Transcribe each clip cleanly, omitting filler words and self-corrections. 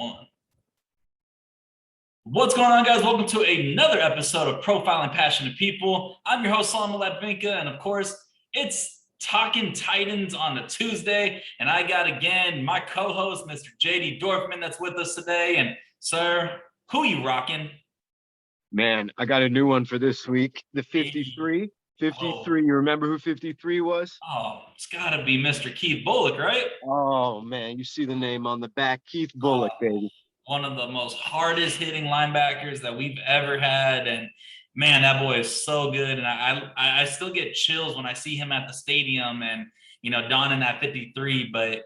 One. What's going on, guys? Welcome to another episode of Profiling Passionate People. I'm your host, Solomon Latvinka, and of course, it's Talking Titans on a Tuesday, and I got again my co-host, Mr. JD Dorfman, that's with us today. And sir, who you rocking? Man, I got a new one for this week. The 53. 53. You remember who 53 was? Oh, it's got to be Mr. Keith Bulluck, right? Oh, man, you see the name on the back. Keith Bulluck, baby. One of the most hardest hitting linebackers that we've ever had. And man, that boy is so good. And I still get chills when I see him at the stadium and, donning that 53. But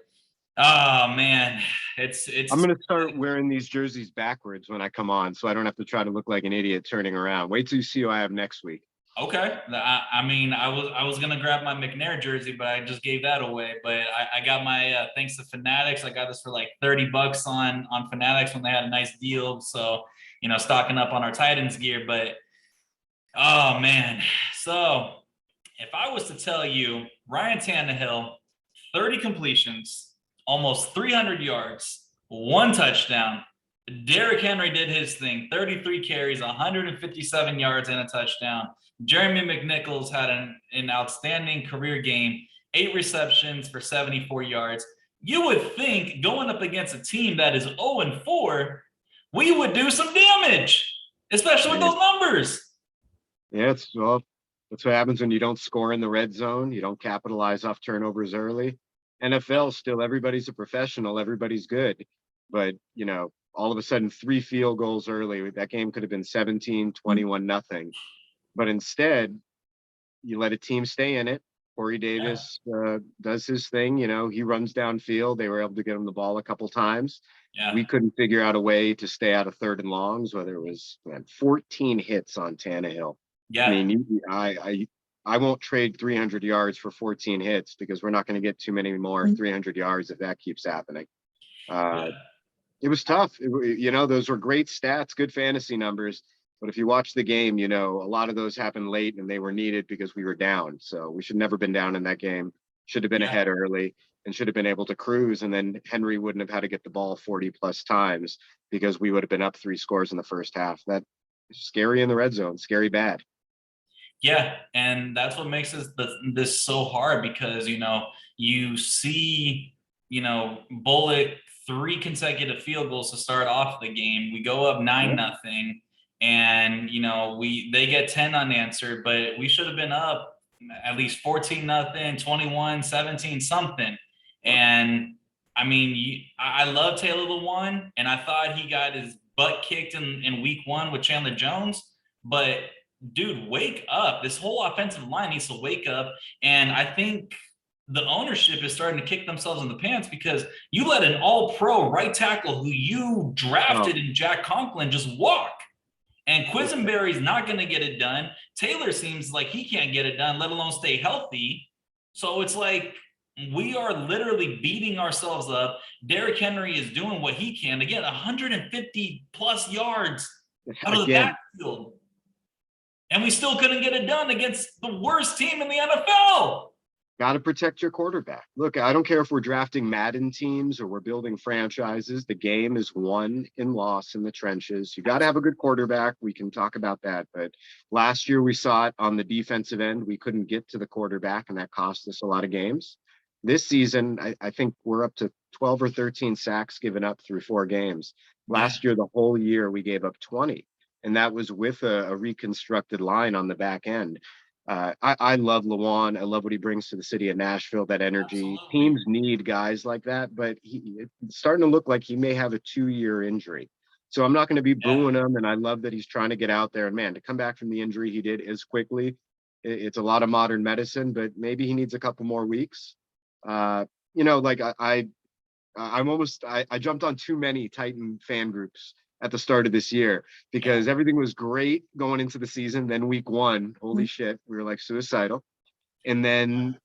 oh man, it's I'm gonna start wearing these jerseys backwards when I come on, so I don't have to try to look like an idiot turning around. Wait till you see who I have next week. Okay. I was gonna grab my McNair jersey, but I just gave that away. But I got my thanks to Fanatics. I got this for like $30 on Fanatics when they had a nice deal. So stocking up on our Titans gear. But oh man, so if I was to tell you Ryan Tannehill, 30 completions, almost 300 yards, 1 touchdown. Derrick Henry did his thing, 33 carries, 157 yards and a touchdown. Jeremy McNichols had an outstanding career game, 8 receptions for 74 yards. You would think going up against a team that is 0-4, we would do some damage, especially with those numbers. Yeah, that's what happens when you don't score in the red zone. You don't capitalize off turnovers early. NFL, still everybody's a professional, everybody's good. But, all of a sudden 3 field goals early, that game could have been 17-21-0. But instead, you let a team stay in it. Corey Davis does his thing. He runs downfield. They were able to get him the ball a couple times. Yeah. We couldn't figure out a way to stay out of 3rd and longs, whether it was 14 hits on Tannehill. Yeah. I mean, I won't trade 300 yards for 14 hits because we're not going to get too many more 300 yards if that keeps happening. It was tough. Those were great stats, good fantasy numbers. But if you watch the game, a lot of those happened late and they were needed because we were down. So we should never been down in that game. Should have been ahead early and should have been able to cruise. And then Henry wouldn't have had to get the ball 40 plus times because we would have been up 3 scores in the first half. That is scary in the red zone, scary bad. Yeah, and that's what makes this so hard because, you see, Bullock 3 consecutive field goals to start off the game. We go up 9-0, and they get 10 unanswered, but we should have been up at least 14-0, 21, 17, something. And I mean, I love Taylor Lewan, and I thought he got his butt kicked in week 1 with Chandler Jones, but dude, wake up. This whole offensive line needs to wake up. And I think the ownership is starting to kick themselves in the pants because you let an all-pro right tackle who you drafted in Jack Conklin just walk. And Quisenberry's not going to get it done. Taylor seems like he can't get it done, let alone stay healthy. So it's like we are literally beating ourselves up. Derrick Henry is doing what he can to get 150-plus yards out of the backfield. And we still couldn't get it done against the worst team in the NFL. Got to protect your quarterback. Look, I don't care if we're drafting Madden teams or we're building franchises. The game is won and lost in the trenches. You got to have a good quarterback. We can talk about that. But last year we saw it on the defensive end. We couldn't get to the quarterback, and that cost us a lot of games. This season, I think we're up to 12 or 13 sacks given up through 4 games. Last year, the whole year, we gave up 20. And that was with a reconstructed line on the back end. I love Lewan. I love what he brings to the city of Nashville, that energy. Absolutely. Teams need guys like that, but it's starting to look like he may have a 2-year injury. So I'm not going to be booing him, and I love that he's trying to get out there. And, man, to come back from the injury he did as quickly, it's a lot of modern medicine, but maybe he needs a couple more weeks. I jumped on too many Titan fan groups at the start of this year because everything was great going into the season. Then week 1, holy shit, we were like suicidal. And then,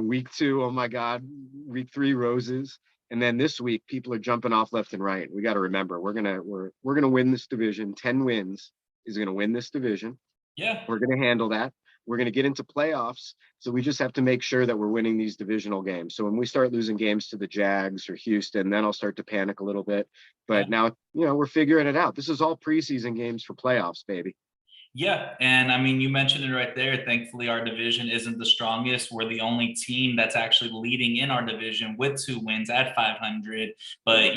week 2, oh my God, week 3, roses. And then this week, people are jumping off left and right. We got to remember, we're gonna win this division. 10 wins is gonna win this division. Yeah, we're gonna handle that. We're going to get into playoffs. So we just have to make sure that we're winning these divisional games. So when we start losing games to the Jags or Houston, then I'll start to panic a little bit. Yeah. But now, we're figuring it out. This is all preseason games for playoffs, baby. Yeah, and I mean, you mentioned it right there. Thankfully, our division isn't the strongest. We're the only team that's actually leading in our division with 2 wins at 500. But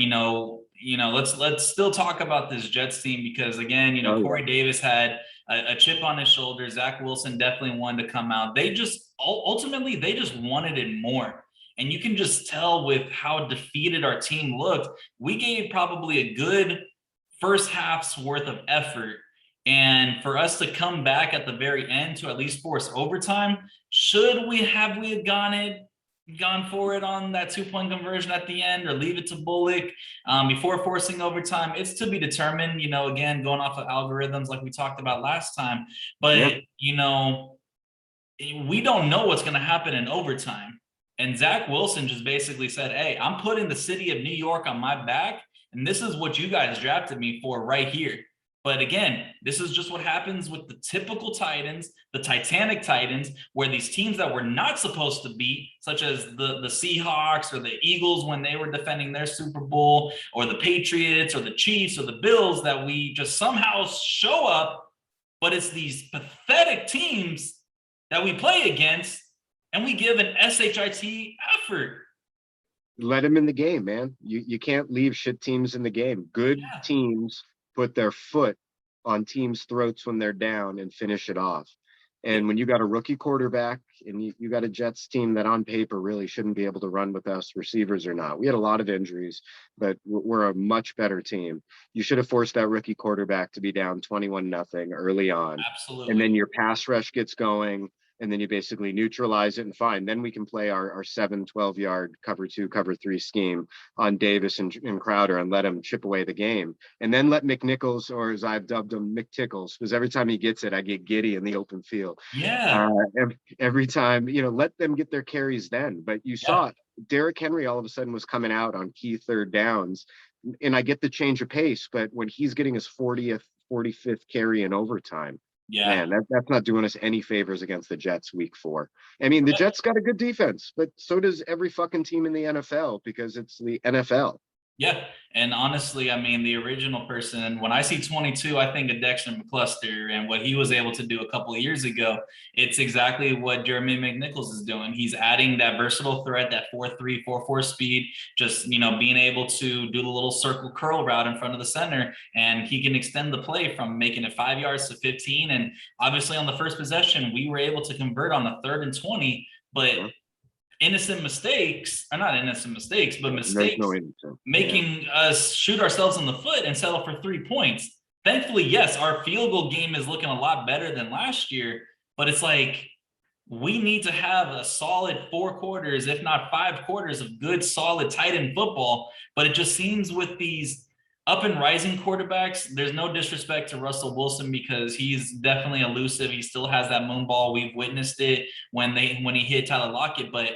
let's still talk about this Jets team because again, Corey Davis had a chip on his shoulder. Zach Wilson definitely wanted to come out. They just ultimately they just wanted it more. And you can just tell with how defeated our team looked. We gave probably a good first half's worth of effort. And for us to come back at the very end to at least force overtime, should we have gone for it on that 2-point conversion at the end or leave it to Bullock before forcing overtime? It's to be determined, again, going off of algorithms like we talked about last time. But, we don't know what's going to happen in overtime. And Zach Wilson just basically said, hey, I'm putting the city of New York on my back. And this is what you guys drafted me for right here. But again, this is just what happens with the typical Titans, the Titanic Titans, where these teams that we're not supposed to beat, such as the Seahawks or the Eagles when they were defending their Super Bowl, or the Patriots or the Chiefs or the Bills, that we just somehow show up, but it's these pathetic teams that we play against, and we give an SHIT effort. Let them in the game, man. You can't leave shit teams in the game. Good teams put their foot on teams' throats when they're down and finish it off. And when you got a rookie quarterback and you got a Jets team that on paper really shouldn't be able to run with us, receivers or not. We had a lot of injuries, but we're a much better team. You should have forced that rookie quarterback to be down 21-0 early on. Absolutely. And then your pass rush gets going. And then you basically neutralize it and fine. Then we can play our 7-12-yard cover 2, cover 3 scheme on Davis and Crowder and let him chip away the game. And then let McNichols, or as I've dubbed him, McTickles, because every time he gets it, I get giddy in the open field. Yeah. Every time, let them get their carries then. But you saw Derrick Henry all of a sudden was coming out on key third downs. And I get the change of pace, but when he's getting his 40th, 45th carry in overtime, man, that's not doing us any favors against the Jets week 4. I mean, the Jets got a good defense, but so does every fucking team in the NFL because it's the NFL. Yeah. And honestly, I mean, the original person, when I see 22, I think of Dexter McCluster and what he was able to do a couple of years ago. It's exactly what Jeremy McNichols is doing. He's adding that versatile threat, that 4.3, 4.4 speed, just, being able to do the little circle curl route in front of the center. And he can extend the play from making it 5 yards to 15. And obviously on the first possession, we were able to convert on the 3rd and 20, but innocent mistakes, or not innocent mistakes, but mistakes making us shoot ourselves in the foot and settle for 3 points. Thankfully, yes, our field goal game is looking a lot better than last year, but it's like we need to have a solid 4 quarters, if not 5 quarters of good, solid, tight end football. But it just seems with these up and rising quarterbacks, there's no disrespect to Russell Wilson because he's definitely elusive. He still has that moon ball. We've witnessed it when he hit Tyler Lockett, but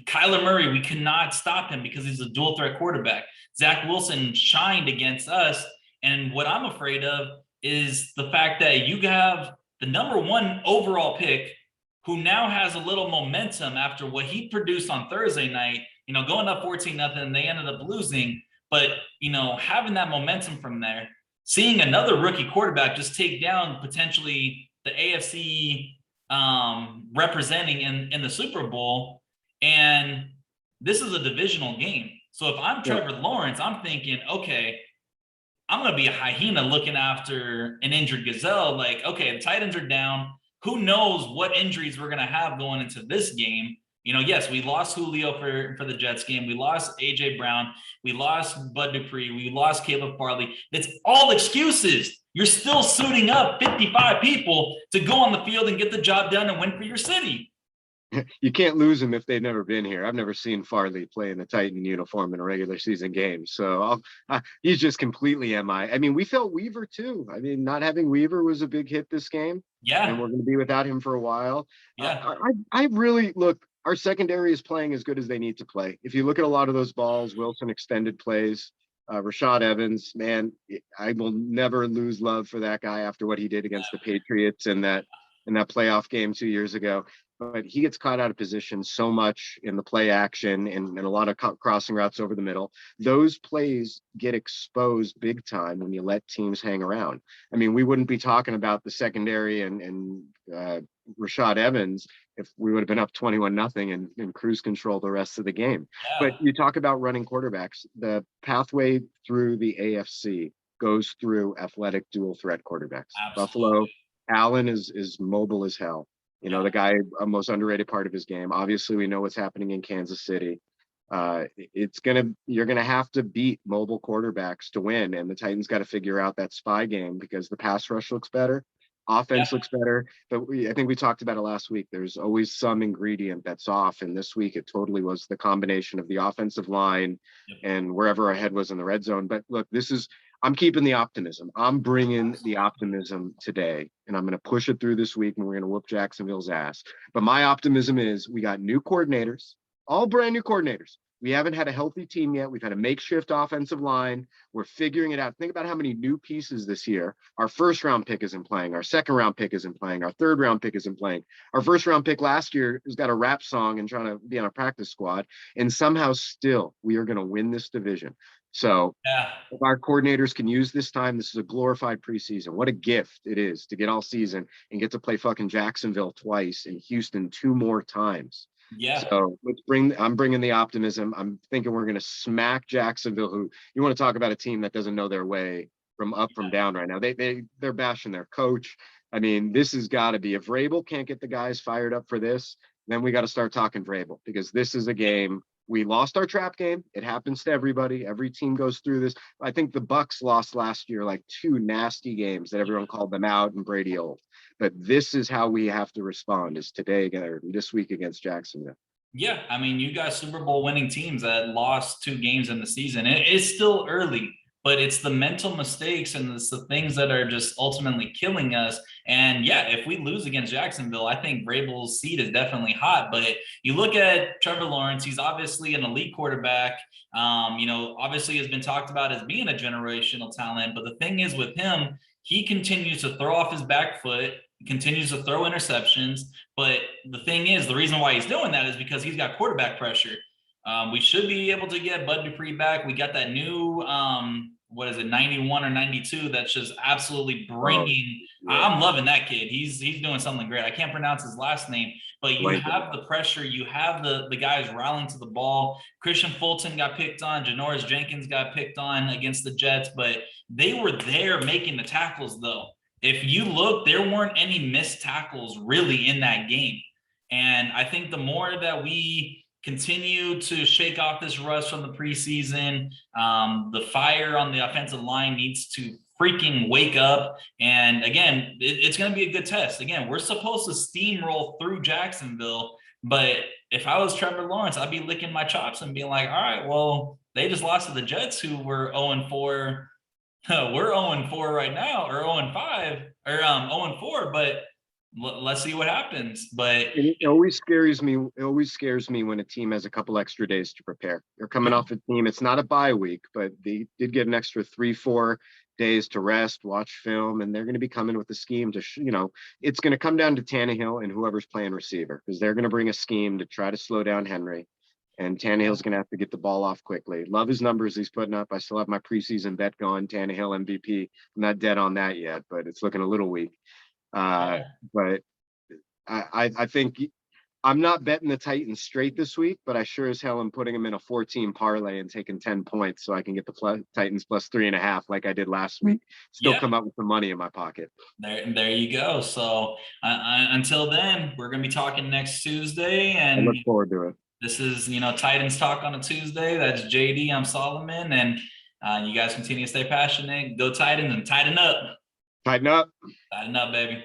Kyler Murray, we cannot stop him because he's a dual threat quarterback. Zach Wilson shined against us. And what I'm afraid of is the fact that you have the number 1 overall pick who now has a little momentum after what he produced on Thursday night, going up 14-0, they ended up losing. But, having that momentum from there, seeing another rookie quarterback just take down potentially the AFC representing in the Super Bowl. And this is a divisional game. So if I'm Trevor Lawrence, I'm thinking, okay, I'm going to be a hyena looking after an injured gazelle. Like, okay, the Titans are down. Who knows what injuries we're going to have going into this game? Yes, we lost Julio for the Jets game. We lost AJ Brown. We lost Bud Dupree. We lost Caleb Farley. It's all excuses. You're still suiting up 55 people to go on the field and get the job done and win for your city. You can't lose them if they've never been here. I've never seen Farley play in a Titan uniform in a regular season game. So he's just completely MI. I mean, we felt Weaver too. I mean, not having Weaver was a big hit this game. Yeah. And we're going to be without him for a while. Yeah. I really look, our secondary is playing as good as they need to play. If you look at a lot of those balls, Wilson extended plays, Rashad Evans, man, I will never lose love for that guy after what he did against the Patriots in that playoff game 2 years ago. But he gets caught out of position so much in the play action and a lot of crossing routes over the middle. Those plays get exposed big time when you let teams hang around. I mean, we wouldn't be talking about the secondary and Rashad Evans if we would have been up 21-0 and cruise control the rest of the game. Yeah, But you talk about running quarterbacks. The pathway through the AFC goes through athletic dual threat quarterbacks. absolutely. Buffalo, Allen is mobile as hell. You know, Yeah. the guy, a most underrated part of his game. Obviously, we know what's happening in Kansas City. You're gonna have to beat mobile quarterbacks to win, and the Titans got to figure out that spy game because the pass rush looks better, Yeah. offense looks better. But I think we talked about it last week. There's always some ingredient that's off, and this week it totally was the combination of the offensive line Yep. and wherever our head was in the red zone. But look, I'm keeping the optimism. I'm bringing the optimism today, and I'm going to push it through this week, and we're going to whoop Jacksonville's ass. But my optimism is we got new coordinators, all brand new coordinators. We haven't had a healthy team yet. We've had a makeshift offensive line. We're figuring it out. Think about how many new pieces this year. Our first round pick isn't playing. Our second round pick isn't playing. Our third round pick isn't playing. Our first round pick last year has got a rap song and trying to be on a practice squad. And somehow still we are going to win this division. So Yeah. if our coordinators can use this time, this is a glorified preseason. What a gift it is to get all season and get to play fucking Jacksonville twice and Houston 2 more times. Yeah. So I'm bringing the optimism. I'm thinking we're going to smack Jacksonville, who you want to talk about a team that doesn't know their way from down right now. They're bashing their coach. I mean, this has got to be, if Vrabel can't get the guys fired up for this, then we got to start talking Vrabel, because this is a game. We lost our trap game. It happens to everybody. Every team goes through this. I think the Bucks lost last year like 2 nasty games that everyone called them out and Brady old. But this is how we have to respond, is today or this week against Jacksonville. Yeah, I mean, you got Super Bowl winning teams that lost 2 games in the season. It's still early, but it's the mental mistakes and it's the things that are just ultimately killing us. And yeah, if we lose against Jacksonville, I think Vrabel's seat is definitely hot. But you look at Trevor Lawrence; he's obviously an elite quarterback. Obviously has been talked about as being a generational talent. But the thing is with him, he continues to throw off his back foot, continues to throw interceptions. But the thing is, the reason why he's doing that is because he's got quarterback pressure. We should be able to get Bud Dupree back. We got that new, 91 or 92 that's just absolutely bringing. I'm loving that kid. He's doing something great. I can't pronounce his last name, but you have the pressure. You have the guys rallying to the ball. Christian Fulton got picked on. Janoris Jenkins got picked on against the Jets, but they were there making the tackles, though. If you look, there weren't any missed tackles really in that game. And I think the more that we continue to shake off this rust from the preseason, the fire on the offensive line needs to freaking wake up. And again, it's going to be a good test. Again, we're supposed to steamroll through Jacksonville, but if I was Trevor Lawrence, I'd be licking my chops and being like, all right, well, they just lost to the Jets, who were 0-4. We're 0-4 right now, or 0-5, or 0-4, but let's see what happens. But it always scares me. It always scares me when a team has a couple extra days to prepare. They're coming off a team. It's not a bye week, but they did get an extra 3-4 days to rest, watch film, and they're going to be coming with a scheme to, it's going to come down to Tannehill and whoever's playing receiver, because they're going to bring a scheme to try to slow down Henry. And Tannehill's going to have to get the ball off quickly. Love his numbers he's putting up. I still have my preseason bet going, Tannehill MVP. I'm not dead on that yet, but it's looking a little weak. But I think I'm not betting the Titans straight this week, but I sure as hell am putting them in a 14 parlay and taking 10 points so I can get the Titans plus 3.5 like I did last week. Still come up with some money in my pocket. There you go. So until then, we're going to be talking next Tuesday. And I look forward to it. This is, Titans Talk on a Tuesday. That's JD. I'm Solomon. And you guys continue to stay passionate. Go Titans and tighten up. Tighten up. Tighten up, baby.